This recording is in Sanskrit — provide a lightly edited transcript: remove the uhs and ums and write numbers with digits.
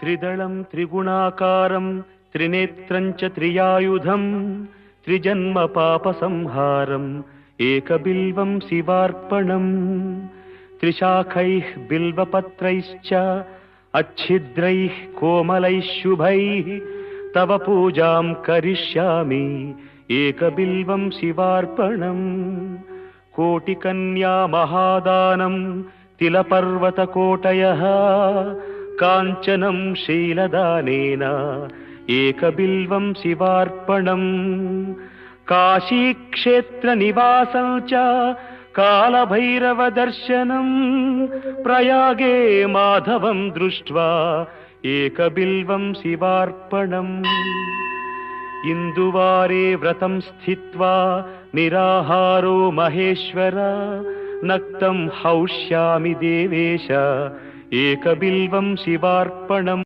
त्रिदलं त्रिगुणाकारं त्रिनेत्रं च त्रियायुधं त्रिजन्म पापसंहारम् एकबिल्वं शिवार्पणम् त्रिशाखैः बिल्वपत्रैश्च अच्छिद्रैः कोमलैः शुभैः तव पूजां करिष्यामि एकबिल्वं शिवार्पणम् कोटिकन्या महादानं तिलपर्वतकोटयः काञ्चनं शीलदानेन एकबिल्वं शिवार्पणम् काशीक्षेत्रनिवासं च कालभैरवदर्शनं प्रयागे माधवं दृष्ट्वा एकबिल्वं शिवार्पणम् इन्दुवारे व्रतं स्थित्वा निराहारो महेश्वर नक्तं हौष्यामि देवेश एकबिल्वं शिवार्पणम्।